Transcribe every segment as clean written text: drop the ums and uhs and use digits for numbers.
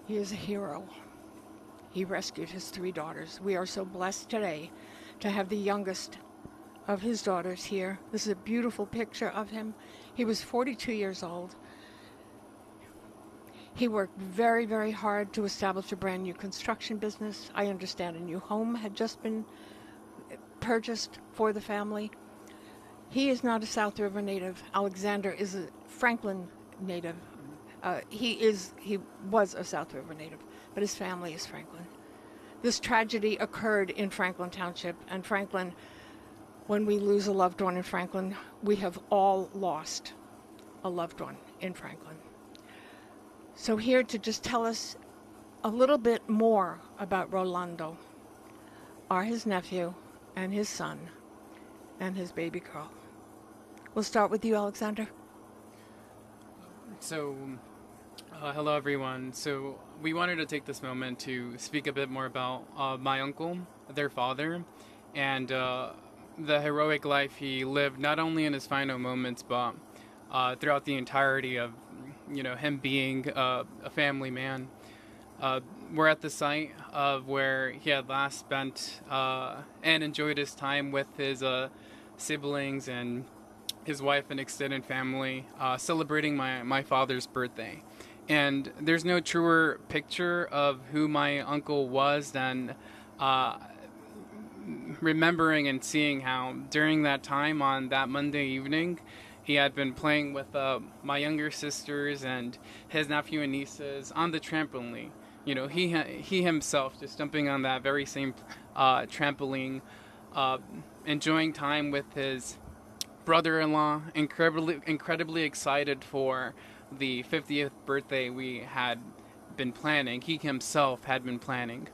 He is a hero. He rescued his three daughters. We are so blessed today to have the youngest of his daughters here. This is a beautiful picture of him. He was 42 years old. He worked very, very hard to establish a brand new construction business. I understand a new home had just been purchased for the family. He is not a South River native. Alexander is a Franklin native. He was a South River native, but his family is Franklin. This tragedy occurred in Franklin Township, and Franklin, when we lose a loved one in Franklin, we have all lost a loved one in Franklin. So here to just tell us a little bit more about Rolando are his nephew and his son and his baby girl. We'll start with you, Alexander. So, hello everyone. So, we wanted to take this moment to speak a bit more about my uncle, their father, and the heroic life he lived, not only in his final moments, but throughout the entirety of, him being a family man. We're at the site of where he had last spent and enjoyed his time with his siblings and his wife and extended family, celebrating my father's birthday. And there's no truer picture of who my uncle was than remembering and seeing how during that time on that Monday evening, he had been playing with my younger sisters and his nephew and nieces on the trampoline. He himself just jumping on that very same trampoline, enjoying time with his brother-in-law, incredibly excited for the 50th birthday we had been planning. He himself had been planning.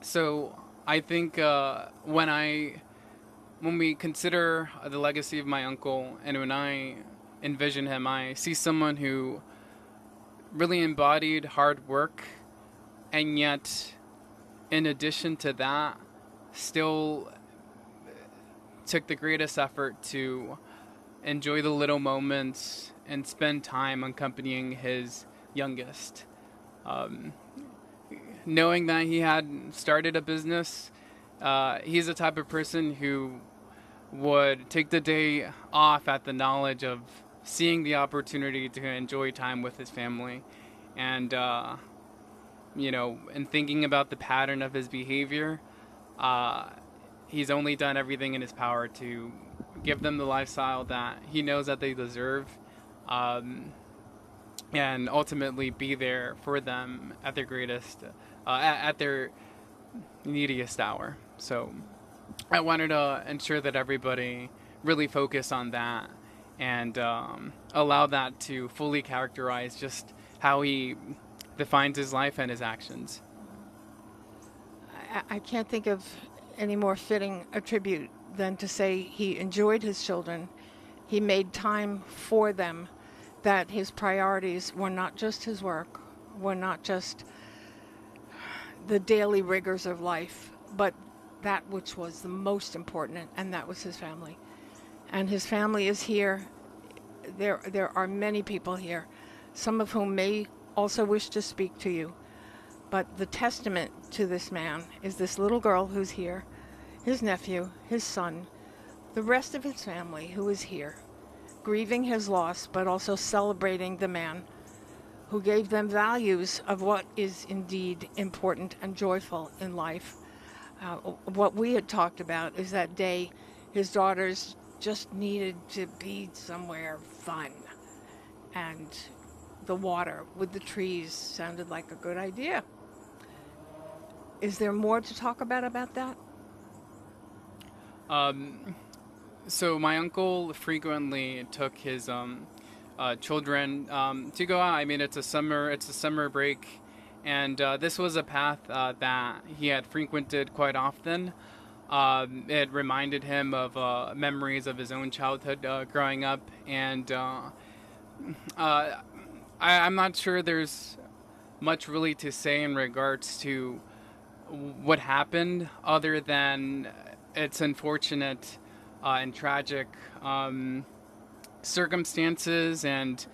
So I think when we consider the legacy of my uncle, and when I envision him, I see someone who really embodied hard work, and yet, in addition to that, still took the greatest effort to enjoy the little moments and spend time accompanying his youngest. Knowing that he had started a business, he's the type of person who would take the day off at the knowledge of seeing the opportunity to enjoy time with his family. And, and thinking about the pattern of his behavior, he's only done everything in his power to give them the lifestyle that he knows that they deserve, and ultimately be there for them at their greatest, at their neediest hour. So I wanted to ensure that everybody really focus on that and allow that to fully characterize just how he defines his life and his actions. I can't think of any more fitting a tribute than to say he enjoyed his children, he made time for them, that his priorities were not just his work, were not just the daily rigors of life, but that which was the most important, and that was his family. And his family is here. There are many people here, some of whom may also wish to speak to you. But the testament to this man is this little girl who's here, his nephew, his son, the rest of his family who is here, grieving his loss, but also celebrating the man who gave them values of what is indeed important and joyful in life. What we had talked about is that day his daughters just needed to be somewhere fun. And the water with the trees sounded like a good idea. Is there more to talk about that? So my uncle frequently took his children to go out. I mean, it's a summer break, and this was a path that he had frequented quite often. It reminded him of memories of his own childhood growing up, and I'm not sure there's much really to say in regards to what happened, other than it's unfortunate and tragic circumstances, and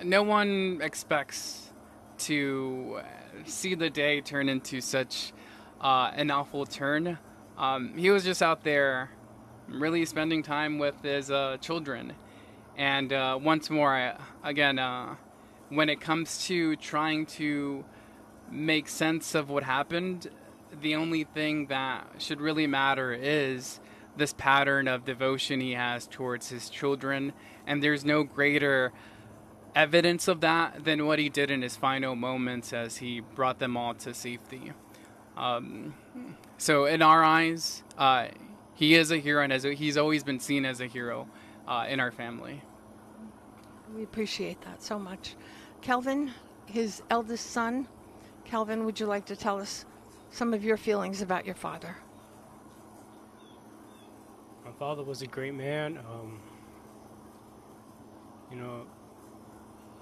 no one expects to see the day turn into such an awful turn. He was just out there really spending time with his children. And once more, again, when it comes to trying to make sense of what happened, the only thing that should really matter is this pattern of devotion he has towards his children. And there's no greater evidence of that than what he did in his final moments as he brought them all to safety. Um, so, in our eyes, he is a hero, and he's always been seen as a hero in our family. We appreciate that so much. Kelvin, his eldest son. Kelvin, would you like to tell us some of your feelings about your father? My father was a great man. You know,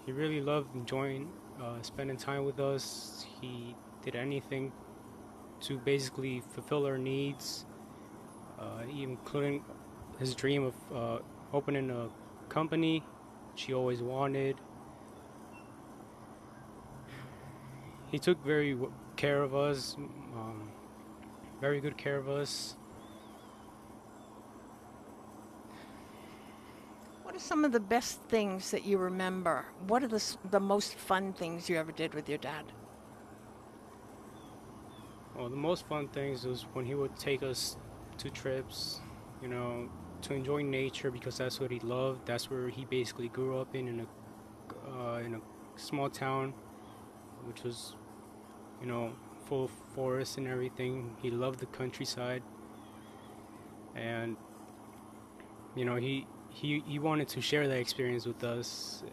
he really loved enjoying spending time with us. He did anything to basically fulfill our needs, including his dream of opening a company she always wanted. He took very care of us, very good care of us. What are some of the best things that you remember? What are the most fun things you ever did with your dad? Well, the most fun things was when he would take us to trips, to enjoy nature, because that's what he loved. That's where he basically grew up in a small town, which was, full of forests and everything. He loved the countryside, and he wanted to share that experience with us.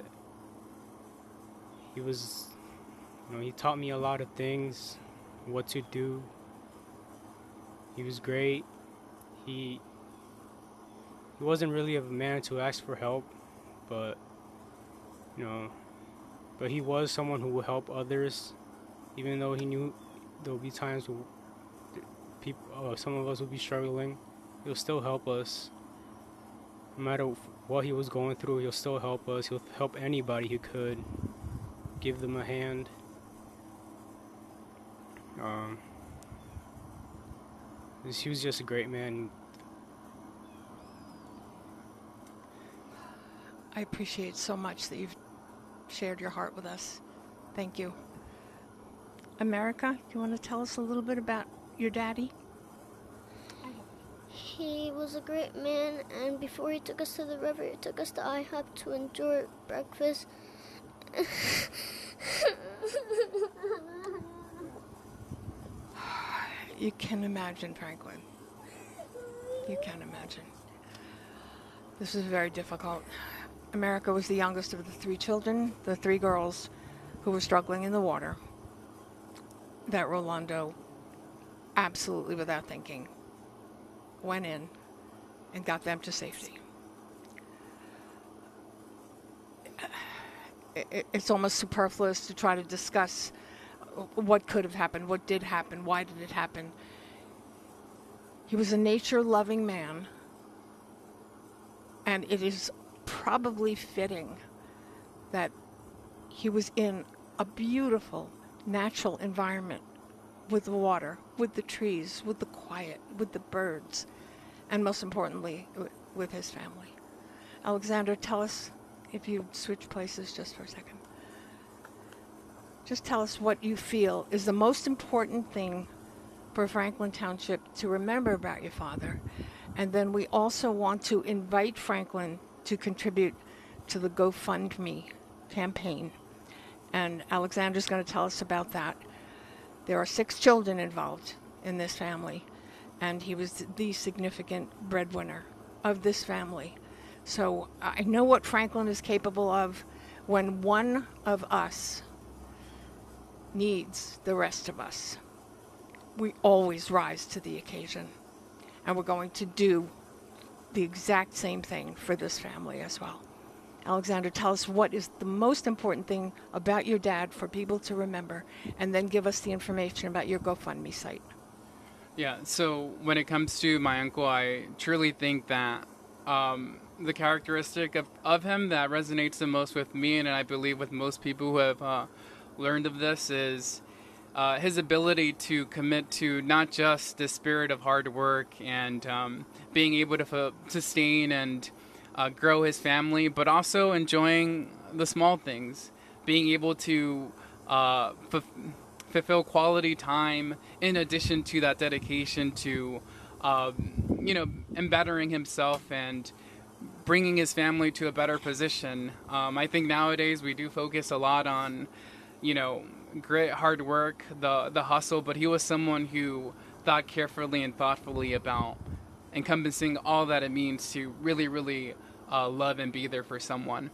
He was, he taught me a lot of things, what to do. He was great. He wasn't really a man to ask for help, but but he was someone who would help others, even though he knew there would be times where some of us would be struggling. He'll still help us. No matter what he was going through, he'll still help us. He'll help anybody who could, give them a hand. He was just a great man. I appreciate so much that you've shared your heart with us. Thank you. America, do you want to tell us a little bit about your daddy? He was a great man, and before he took us to the river, he took us to IHOP to enjoy breakfast. You can imagine, Franklin. You can imagine. This is very difficult. America was the youngest of the three children, the three girls who were struggling in the water, that Rolando, absolutely without thinking, went in and got them to safety. It's almost superfluous to try to discuss what could have happened, what did happen, why did it happen. He was a nature-loving man, and it is probably fitting that he was in a beautiful, natural environment with the water, with the trees, with the quiet, with the birds, and most importantly, with his family. Alexander, tell us, if you switch places just for a second, just tell us what you feel is the most important thing for Franklin Township to remember about your father. And then we also want to invite Franklin to contribute to the GoFundMe campaign. And Alexander's going to tell us about that. There are 6 children involved in this family, and he was the significant breadwinner of this family. So I know what Franklin is capable of when one of us needs the rest of us. We always rise to the occasion, and we're going to do the exact same thing for this family as well. Alexander, tell us what is the most important thing about your dad for people to remember, and then give us the information about your GoFundMe site. Yeah, so when it comes to my uncle, I truly think that the characteristic of him that resonates the most with me, and I believe with most people who have learned of this, is his ability to commit to not just the spirit of hard work and being able to sustain and grow his family, but also enjoying the small things, being able to fulfill quality time in addition to that dedication to, and bettering himself and bringing his family to a better position. I think nowadays we do focus a lot on, grit, hard work, the hustle, but he was someone who thought carefully and thoughtfully about encompassing all that it means to really, really love and be there for someone.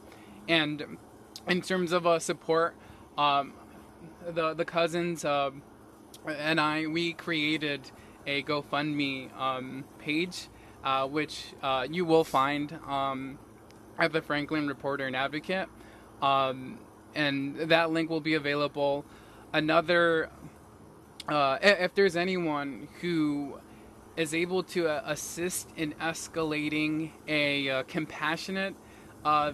And in terms of support, the cousins and we created a GoFundMe page, which you will find at the Franklin Reporter and Advocate, and that link will be available. Another, if there's anyone who is able to assist in escalating a compassionate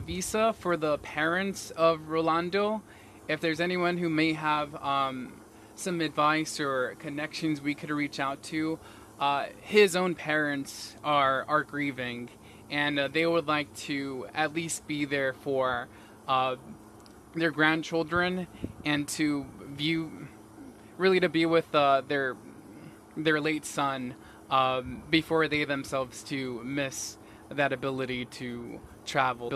visa for the parents of Rolando, if there's anyone who may have some advice or connections we could reach out to, his own parents are grieving, and they would like to at least be there for their grandchildren and to be with their late son before they themselves to miss that ability to travel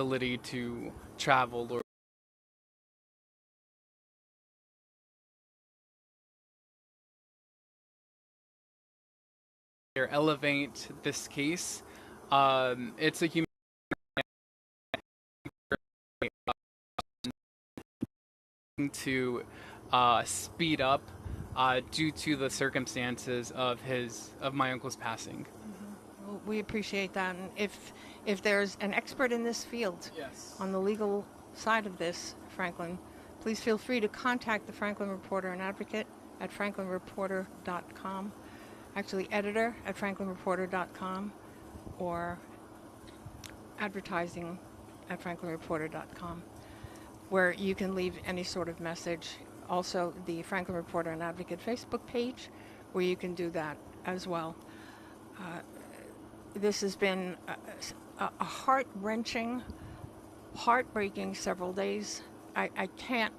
or elevate this case. It's a human to speed up due to the circumstances of my uncle's passing. Well, we appreciate that. And if there's an expert in this field, Yes. on the legal side of this, Franklin, please feel free to contact the Franklin Reporter and Advocate at franklinreporter.com. Actually, editor at franklinreporter.com, or advertising at franklinreporter.com, where you can leave any sort of message. Also, the Franklin Reporter and Advocate Facebook page, where you can do that as well. This has been a heart-wrenching, heartbreaking several days. I can't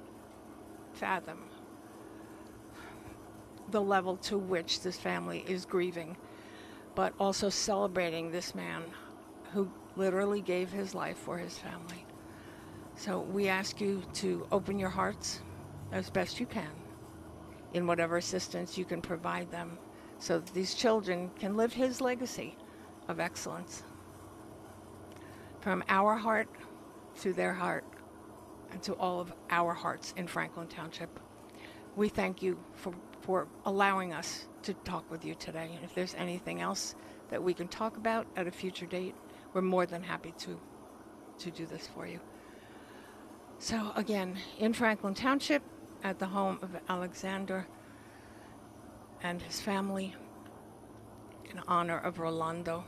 fathom the level to which this family is grieving, but also celebrating this man who literally gave his life for his family. So we ask you to open your hearts as best you can in whatever assistance you can provide them, so that these children can live his legacy of excellence. From our heart to their heart, and to all of our hearts in Franklin Township, we thank you for allowing us to talk with you today. And if there's anything else that we can talk about at a future date, we're more than happy to do this for you. So again, in Franklin Township, at the home of Alexander and his family, in honor of Rolando.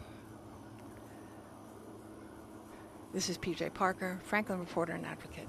This is PJ Parker, Franklin Reporter and Advocate.